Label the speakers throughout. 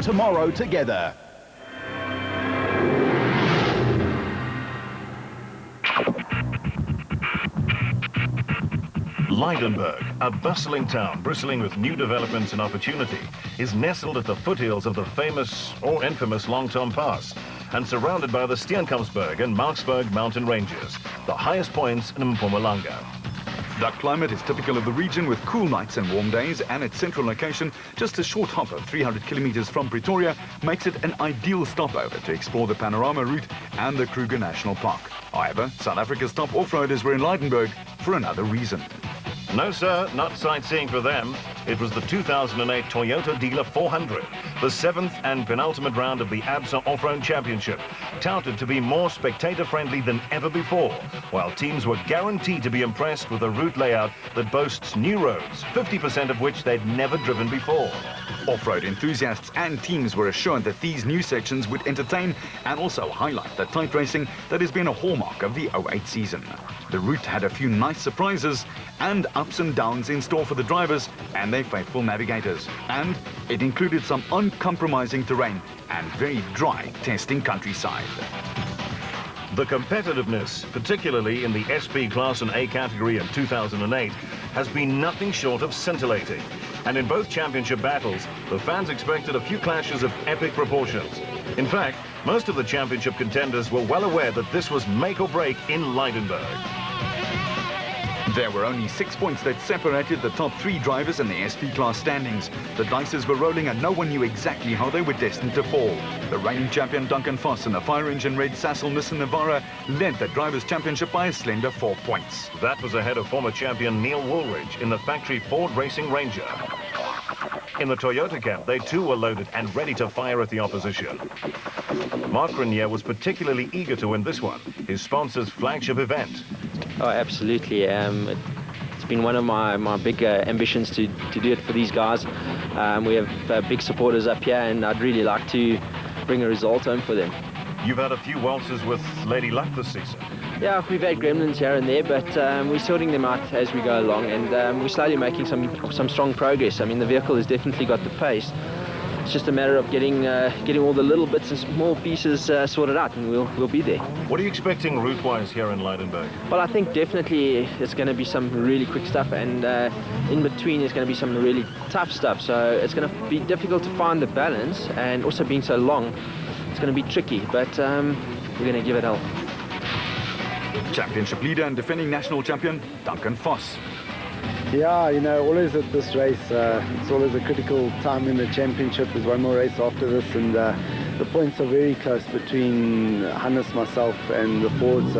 Speaker 1: tomorrow together.
Speaker 2: Lydenburg, a bustling town bristling with new developments and opportunity, is nestled at the foothills of the famous or infamous Long-Tom Pass and surrounded by the Steenkampsberg and Marksberg mountain ranges, the highest points in Mpumalanga.
Speaker 3: The climate is typical of the region with cool nights and warm days, and its central location, just a short hop of 300 kilometers from Pretoria, makes it an ideal stopover to explore the Panorama route and the Kruger National Park. However, South Africa's top off-roaders were in Lydenburg for another reason.
Speaker 2: No, sir, not sightseeing for them. It was the 2008 Toyota Dealer 400, the 7th and penultimate round of the ABSA Off-Road Championship, touted to be more spectator-friendly than ever before, while teams were guaranteed to be impressed with a route layout that boasts new roads, 50% of which they'd never driven before.
Speaker 3: Off-road enthusiasts and teams were assured that these new sections would entertain and also highlight the tight racing that has been a hallmark of the 08 season. The route had a few nice surprises and ups and downs in store for the drivers and their faithful navigators. And it included some uncompromising terrain and very dry testing countryside.
Speaker 2: The competitiveness, particularly in the SP Class and A category in 2008, has been nothing short of scintillating. And in both championship battles, the fans expected a few clashes of epic proportions. In fact, most of the championship contenders were well aware that this was make or break in Lydenburg.
Speaker 3: There were only 6 points that separated the top 3 drivers in the SP Class standings. The dices were rolling and no one knew exactly how they were destined to fall. The reigning champion Duncan Foss and the fire engine red Sassel Nissan Navara led the Drivers' Championship by a slender 4 points.
Speaker 2: That was ahead of former champion Neil Woolridge in the factory Ford Racing Ranger. In the Toyota camp, they too were loaded and ready to fire at the opposition. Mark Grenier was particularly eager to win this one, his sponsor's flagship event.
Speaker 4: Oh, absolutely. It's been one of my big ambitions to do it for these guys. We have big supporters up here, and I'd really like to bring a result home for them.
Speaker 2: You've had a few waltzes with Lady Luck this season.
Speaker 4: Yeah, we've had gremlins here and there, but we're sorting them out as we go along, and we're slowly making some strong progress. I mean, the vehicle has definitely got the pace. It's just a matter of getting all the little bits and small pieces sorted out, and we'll be there.
Speaker 2: What are you expecting route-wise here in Lydenburg?
Speaker 4: Well, I think definitely it's going to be some really quick stuff, and in between there's going to be some really tough stuff. So it's going to be difficult to find the balance, and also being so long, it's going to be tricky, but we're going to give it hell.
Speaker 3: Championship leader and defending national champion Duncan Foss.
Speaker 5: Yeah, you know, always at this race, it's always a critical time in the championship. There's one more race after this, and the points are very close between Hannes, myself, and the Fords.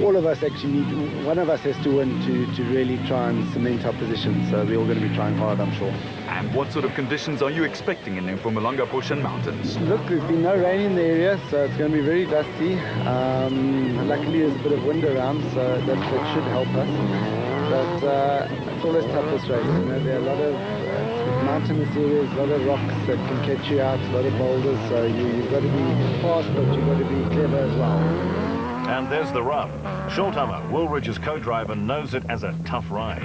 Speaker 5: All of us actually need, one of us has to win to really try and cement our position. So we're all going to be trying hard, I'm sure.
Speaker 3: And what sort of conditions are you expecting in the Mpumalanga Bush and Mountains?
Speaker 5: Look, there's been no rain in the area, so it's going to be very dusty. Luckily, there's a bit of wind around, so that should help us. But it's always tough this race. You know, there are a lot of mountainous areas, a lot of rocks that can catch you out, a lot of boulders. So you've got to be fast, but you've got to be clever as well.
Speaker 2: And there's the rub. Shorthammer, Woolridge's co-driver, knows it as a tough ride.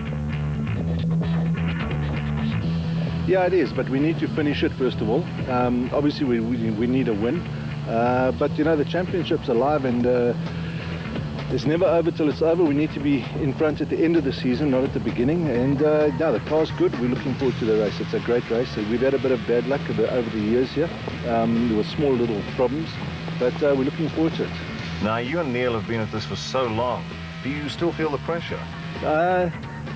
Speaker 6: Yeah, it is, but we need to finish it first of all. Obviously, we need a win. But, you know, the championship's alive, and it's never over till it's over. We need to be in front at the end of the season, not at the beginning. And no, the car's good. We're looking forward to the race. It's a great race. We've had a bit of bad luck over the years here. There were small little problems, but we're looking forward to it.
Speaker 2: Now, you and Neil have been at this for so long. Do you still feel the pressure?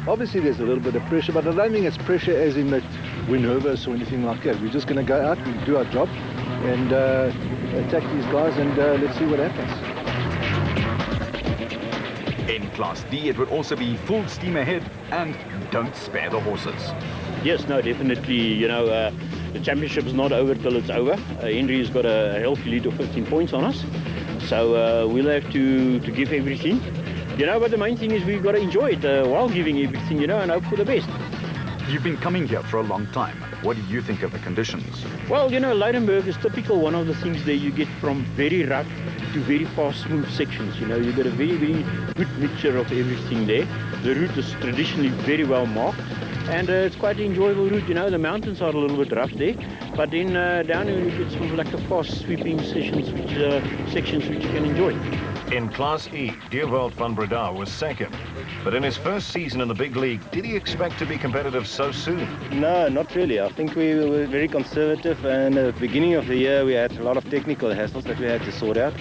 Speaker 6: Obviously, there's a little bit of pressure, but I don't think it's pressure as in that we're nervous or anything like that. We're just going to go out and do our job and attack these guys, and let's see what happens.
Speaker 3: In Class D, it would also be full steam ahead and don't spare the horses.
Speaker 7: Yes, no, definitely. You know, the championship is not over till it's over. Henry has got a healthy lead of 15 points on us. So we'll have to give everything. You know, but the main thing is we've got to enjoy it while giving everything, you know, and hope for the best.
Speaker 3: You've been coming here for a long time. What do you think of the conditions?
Speaker 7: Well, you know, Lydenburg is typical. One of the things there you get from very rough to very fast, smooth sections. You know, you get a very, very good mixture of everything there. The route is traditionally very well marked. and it's quite an enjoyable route. You know, the mountains are a little bit rough there, but then down here you get sort of like a fast sweeping sections which you can enjoy.
Speaker 2: In Class E, Dierwold van Breda was second. But in his first season in the big league, did he expect to be competitive so soon?
Speaker 1: No, not really. I think we were very conservative, and at the beginning of the year we had a lot of technical hassles that we had to sort out.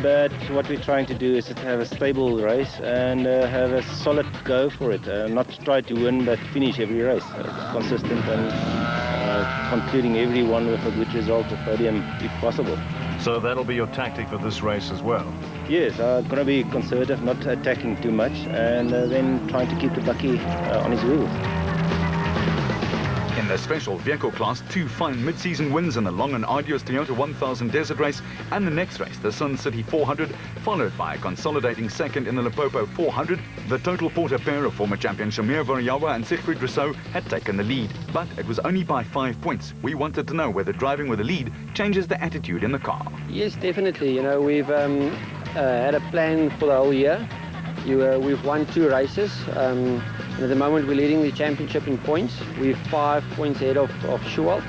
Speaker 1: But what we're trying to do is to have a stable race and have a solid go for it. Not try to win, but finish every race. Consistent and concluding every one with a good result, a podium if possible.
Speaker 2: So that'll be your tactic for this race as well?
Speaker 1: Yes, going to be conservative, not attacking too much, and then trying to keep the bucky on his wheels.
Speaker 3: In the special vehicle class, 2 fine mid-season wins in the long and arduous Toyota 1000 Desert Race, and the next race, the Sun City 400, followed by a consolidating second in the Limpopo 400. The total Porter pair of former champion Shamir Variawa and Siegfried Rousseau had taken the lead, but it was only by 5 points. We wanted to know whether driving with a lead changes the attitude in the car.
Speaker 4: Yes, definitely. You know, we've had a plan for the whole year. We've won 2 races. And at the moment we're leading the championship in points. We're 5 points ahead of Schuwald.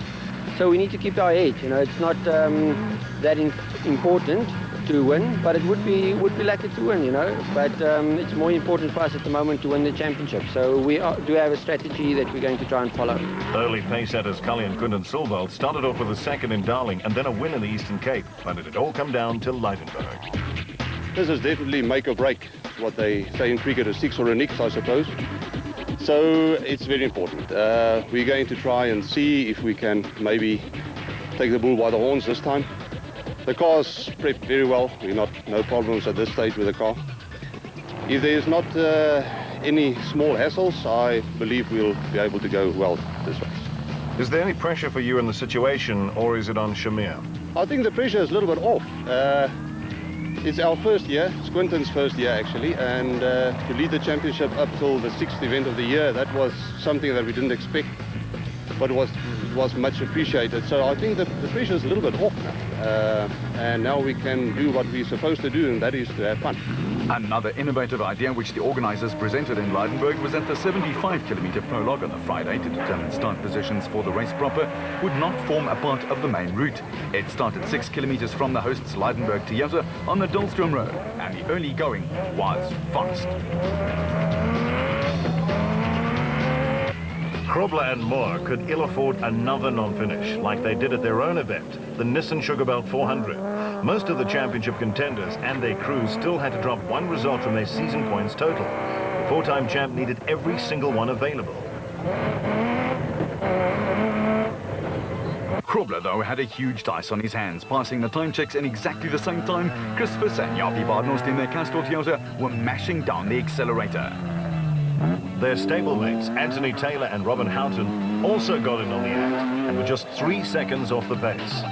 Speaker 4: So we need to keep our edge. You know, it's not that important to win, but it would be lucky to win, you know. But it's more important for us at the moment to win the championship. So we do have a strategy that we're going to try and follow.
Speaker 2: Early pace setters Cully and Kunden Silveld started off with a second in Darling and then a win in the Eastern Cape, but it had all come down to Leitenberg.
Speaker 8: This is definitely make or break. What they say in cricket, a 6 or a nix, I suppose. So it's very important. We're going to try and see if we can maybe take the bull by the horns this time. The car's prepped very well. No problems at this stage with the car. If there's not any small hassles, I believe we'll be able to go well this race.
Speaker 2: Is there any pressure for you in the situation, or is it on Shamir?
Speaker 8: I think the pressure is a little bit off. It's our first year, it's Quinton's first year actually, and to lead the championship up till the 6th event of the year, that was something that we didn't expect, but it was much appreciated. So I think the pressure is a little bit off now, and now we can do what we're supposed to do, and that is to have fun.
Speaker 3: Another innovative idea which the organisers presented in Leitenberg was that the 75-kilometre prologue on the Friday to determine start positions for the race proper would not form a part of the main route. It started 6 kilometres from the hosts Leitenberg Toyota on the Dahlstrom Road, and the early going was fast.
Speaker 2: Krobler and Moore could ill afford another non-finish, like they did at their own event, the Nissan Sugarbelt 400. Most of the championship contenders and their crews still had to drop 1 result from their season points total. The 4-time champ needed every single one available.
Speaker 3: Krobler, though, had a huge dice on his hands, passing the time checks in exactly the same time. Chris Fiss and Jaapie Badenhorst in their Castor Toyota were mashing down the accelerator.
Speaker 2: Their stablemates, Anthony Taylor and Robin Houghton, also got in on the act and were just 3 seconds off the pace.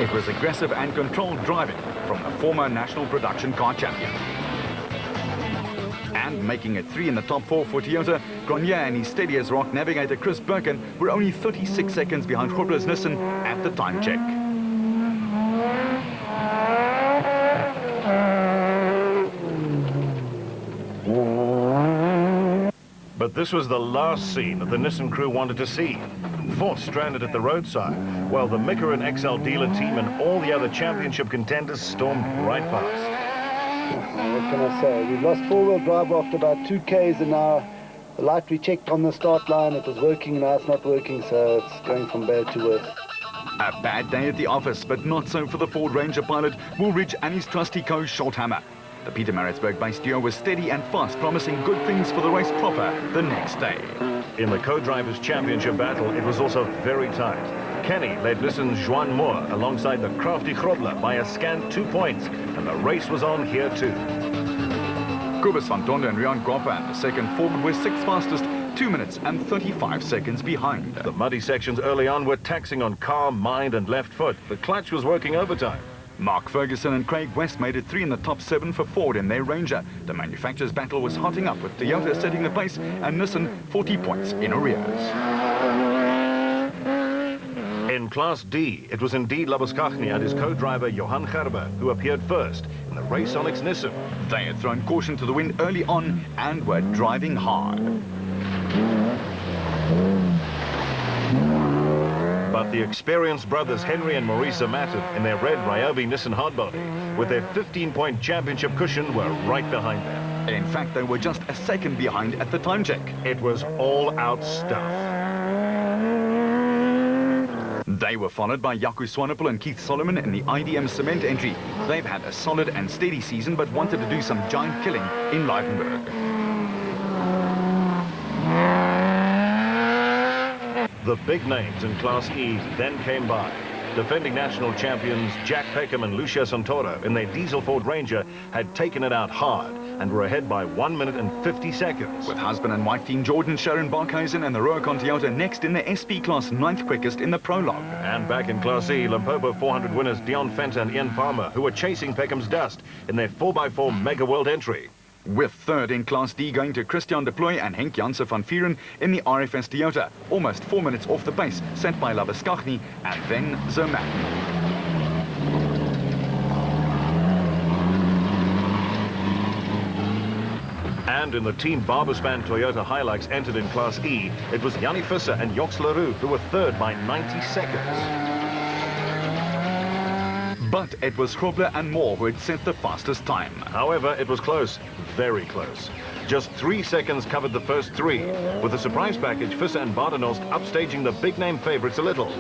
Speaker 3: It was aggressive and controlled driving from the former national production car champion. And making it 3 in the top 4 for Toyota, Grenier and his steady as rock navigator Chris Birkin were only 36 seconds behind Grobler's Nissan at the time check.
Speaker 2: But this was the last scene that the Nissan crew wanted to see. 4 stranded at the roadside, while the Mika and XL dealer team and all the other championship contenders stormed right past.
Speaker 5: What can I say? We've lost 4-wheel drive after about 2 Ks, and now the light we checked on the start line, it was working, now it's not working, so it's going from bad to worse.
Speaker 3: A bad day at the office, but not so for the Ford Ranger pilot, Woolridge and his trusty coach, Schulthammer. The Pietermaritzburg-based duo was steady and fast, promising good things for the race proper the next day.
Speaker 2: In the co-drivers championship battle, it was also very tight. Kenny led Nissan's Juan Moore alongside the crafty Grobler by a scant 2 points, and the race was on here too.
Speaker 3: Kobus van Donde and Rian Gropper and the second Ford were 6th fastest, 2 minutes and 35 seconds behind.
Speaker 2: The muddy sections early on were taxing on car, mind and left foot. The clutch was working overtime.
Speaker 3: Mark Ferguson and Craig West made it 3 in the top 7 for Ford in their Ranger. The manufacturers' battle was hotting up, with Toyota setting the pace and Nissan 40 points in arrears.
Speaker 2: In Class D, it was indeed Labuskaghni and his co-driver Johan Gerber who appeared first in the Raceonics Nissan.
Speaker 3: They had thrown caution to the wind early on and were driving hard.
Speaker 2: But the experienced brothers Henry and Maurice Matted in their red Ryobi Nissan hardbody with their 15-point championship cushion were right behind them.
Speaker 3: In fact, they were just a second behind at the time check.
Speaker 2: It was all-out stuff.
Speaker 3: They were followed by Jaco Swanepoel and Keith Solomon in the IDM Cement entry. They've had a solid and steady season, but wanted to do some giant killing in Leidenburg.
Speaker 2: The big names in Class E then came by. Defending national champions Jack Peckham and Lucia Santoro in their diesel Ford Ranger had taken it out hard and were ahead by 1 minute and 50 seconds.
Speaker 3: With husband and wife team Jordan Sharon Barkhuizen and the Rubicon Toyota next in the SP class, 9th quickest in the prologue.
Speaker 2: And back in Class E, Limpopo 400 winners Dion Fenter and Ian Palmer, who were chasing Peckham's dust in their 4x4 Mega World entry.
Speaker 3: With third in Class D going to Christian de Plooy and Henk Janse van Vieren in the RFS Toyota, almost 4 minutes off the pace, set by Labuskaghni and then Zermatt.
Speaker 2: And in the Team Barbaspan Toyota Hilux entered in Class E, it was Yanni Visser and Joks Leroux who were third by 90 seconds.
Speaker 3: But it was Grobler and Moore who had set the fastest time.
Speaker 2: However, it was close, very close. Just 3 seconds covered the first 3, with the surprise package Visser and Badenhorst upstaging the big-name favourites a little.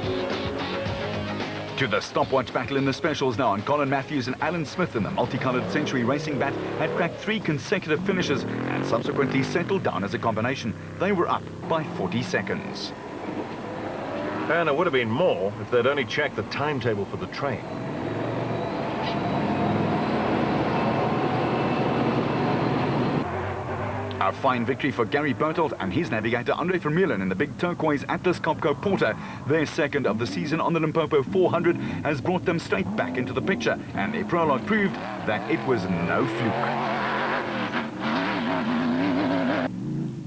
Speaker 3: To the stopwatch battle in the specials now, and Colin Matthews and Alan Smith in the multicoloured Century Racing Bat had cracked 3 consecutive finishes and subsequently settled down as a combination. They were up by 40 seconds.
Speaker 2: And it would have been more if they'd only checked the timetable for the train.
Speaker 3: A fine victory for Gary Berthold and his navigator Andre Vermeulen in the big turquoise Atlas Copco Porter. Their second of the season on the Limpopo 400 has brought them straight back into the picture, and their prologue proved that it was no fluke.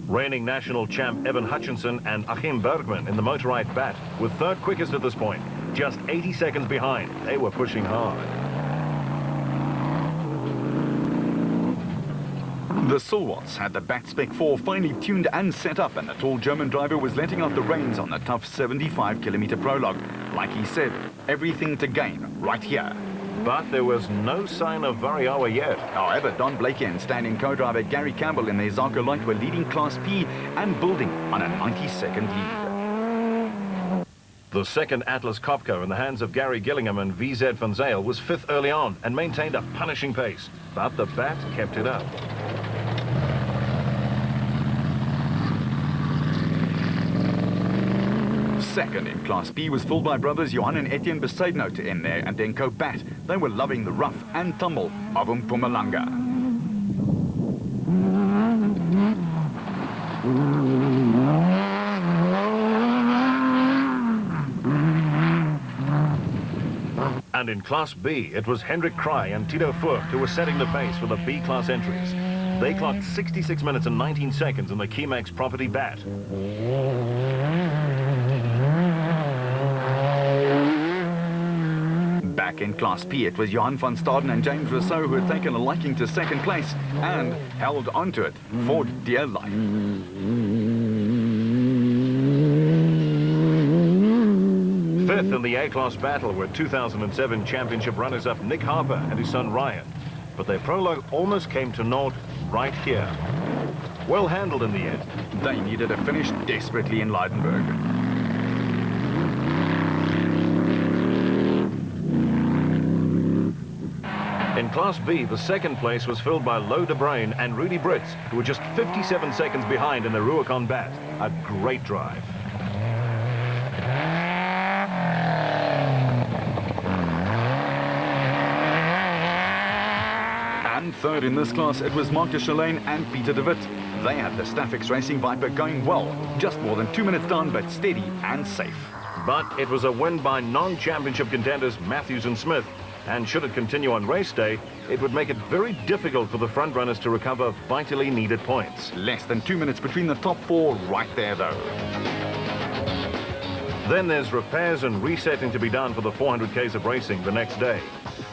Speaker 2: Reigning national champ Evan Hutchinson and Achim Bergman in the Motorite Bat were third quickest at this point, just 80 seconds behind. They were pushing hard.
Speaker 3: The Sulwats had the Bat Spec 4 finely tuned and set up, and the tall German driver was letting out the reins on the tough 75-kilometer prologue. Like he said, everything to gain right here.
Speaker 2: But there was no sign of Variawa yet.
Speaker 3: However, Don Blakey and standing co-driver Gary Campbell in their Zarko Light were leading Class P and building on a 90-second lead.
Speaker 2: The second Atlas Copco in the hands of Gary Gillingham and VZ van Zyl was fifth early on and maintained a punishing pace. But the Bat kept it up.
Speaker 3: Second in Class B was filled by brothers Johan and Etienne Besaidnout in their Adenco Bat. They were loving the rough and tumble of Mpumalanga.
Speaker 2: And in Class B, it was Hendrik Kraai and Tito Voigt who were setting the pace for the B-class entries. They clocked 66 minutes and 19 seconds in the Kemax Property Bat.
Speaker 3: Back in Class P, it was Johan van Staden and James Rousseau who had taken a liking to second place and held onto it for dear life.
Speaker 2: Fifth in the A-class battle were 2007 championship runners-up Nick Harper and his son Ryan. But their prologue almost came to naught right here. Well handled in the end.
Speaker 3: They needed a finish desperately in Leidenburg.
Speaker 2: In Class B, the second place was filled by Lo de Bruin and Rudy Brits, who were just 57 seconds behind in the Rubicon Bat. A great drive.
Speaker 3: And third in this class, it was Mark de Chalane and Peter de Wit. They had the Staffix Racing Viper going well, just more than 2 minutes down, but steady and safe.
Speaker 2: But it was a win by non-championship contenders Matthews and Smith And should it continue on race day, it would make it very difficult for the front runners to recover vitally needed points.
Speaker 3: Less than 2 minutes between the top four right there, though.
Speaker 2: Then there's repairs and resetting to be done for the 400 Ks of racing the next day.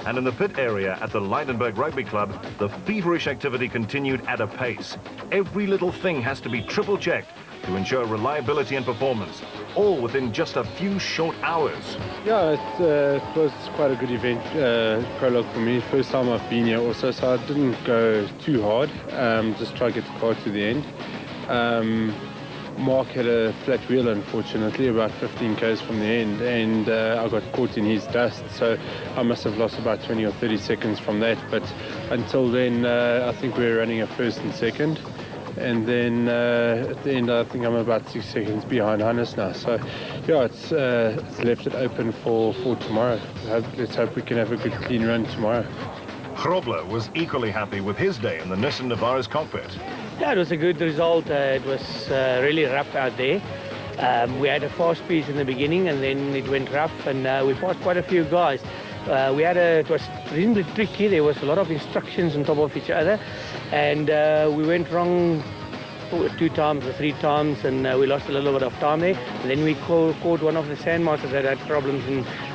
Speaker 2: And in the pit area at the Leidenburg Rugby Club, the feverish activity continued at a pace. Every little thing has to be triple-checked to ensure reliability and performance, all within just a few short hours.
Speaker 9: Yeah, it was quite a good event, prologue for me. First time I've been here also, so I didn't go too hard, just try to get the car to the end. Mark had a flat wheel, unfortunately, about 15 k's from the end, and I got caught in his dust, so I must have lost about 20 or 30 seconds from that. But until then, I think we were running a first and second, and then at the end, I think I'm about 6 seconds behind Hannes now. So, yeah, it's left it open for tomorrow. Let's hope we can have a good, clean run tomorrow.
Speaker 2: Grobler was equally happy with his day in the Nissan Navara's cockpit.
Speaker 10: Yeah, it was a good result. It was really rough out there. We had a fast piece in the beginning, and then it went rough, and we passed quite a few guys. It was reasonably tricky. There was a lot of instructions on top of each other, and we went wrong 2 times or 3 times, and we lost a little bit of time there. And then we caught one of the Sandmasters that had problems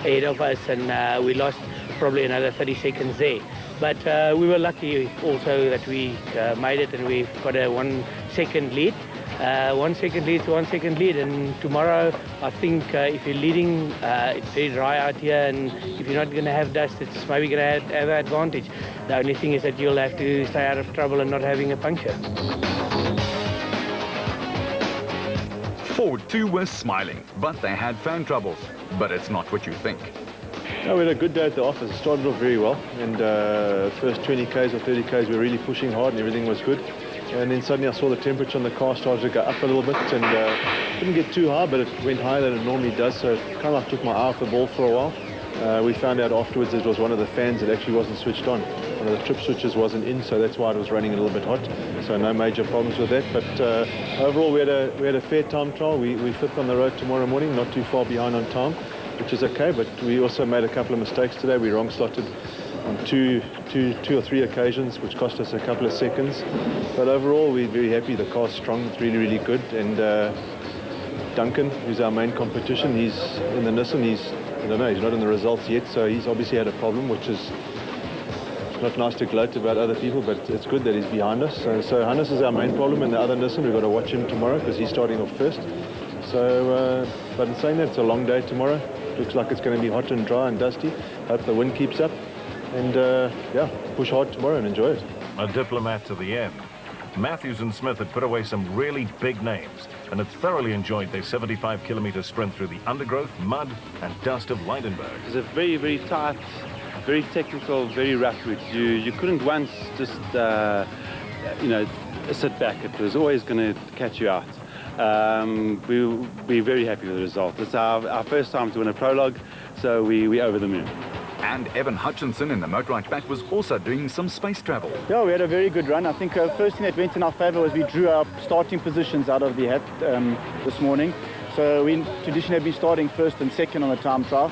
Speaker 10: ahead of us, and we lost probably another 30 seconds there. But we were lucky also that we made it, and we've got a 1 second lead. 1 second lead to 1 second lead, and tomorrow I think if you're leading, it's very dry out here, and if you're not going to have dust, it's maybe going to have an advantage. The only thing is that you'll have to stay out of trouble and not having a puncture.
Speaker 3: Ford too were smiling, but they had fan troubles. But it's not what you think.
Speaker 6: No, we had a good day at the office. It started off very well, and first 20 k's or 30 k's we were really pushing hard and everything was good. And then suddenly I saw the temperature on the car started to go up a little bit, and didn't get too high, but it went higher than it normally does, so it kind of like took my eye off the ball for a while. We found out afterwards it was one of the fans that actually wasn't switched on. One of the trip switches wasn't in, so that's why it was running a little bit hot. So no major problems with that, but overall we had a fair time trial. We fifth on the road tomorrow morning, not too far behind on time, which is okay, but we also made a couple of mistakes today. We wrong slotted on two or three occasions, which cost us a couple of seconds. But overall, we're very happy. The car's strong, it's really, really good. And Duncan, who's our main competition, he's in the Nissan. I don't know, he's not in the results yet, so he's obviously had a problem, which is not nice to gloat about other people, but it's good that he's behind us. So Hannes is our main problem, and the other Nissan, we've got to watch him tomorrow because he's starting off first. So, but in saying that, it's a long day tomorrow. Looks like it's going to be hot and dry and dusty. Hope the wind keeps up. And yeah, push hard tomorrow and enjoy it.
Speaker 2: A diplomat to the end. Matthews and Smith had put away some really big names and had thoroughly enjoyed their 75-kilometre sprint through the undergrowth, mud and dust of Leidenburg.
Speaker 11: It's a very, very tight, very technical, very rough route. You couldn't once just, sit back. It was always going to catch you out. We're very happy with the result. It's our first time to win a prologue, so we're over the moon.
Speaker 3: And Evan Hutchinson in the motorbike pack was also doing some space travel.
Speaker 12: Yeah, we had a very good run. I think first thing that went in our favour was we drew our starting positions out of the hat this morning. So we traditionally have been starting first and second on the time trial,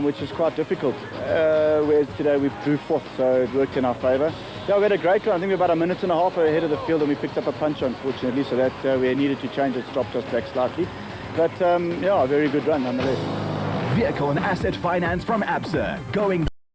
Speaker 12: which is quite difficult. Whereas today we drew fourth, so it worked in our favour. Yeah, we had a great run. I think we were about a minute and a half ahead of the field, and we picked up a punch, unfortunately, so that we needed to change it, stopped us back slightly. But yeah, a very good run nonetheless.
Speaker 13: Vehicle and asset finance from ABSA. Going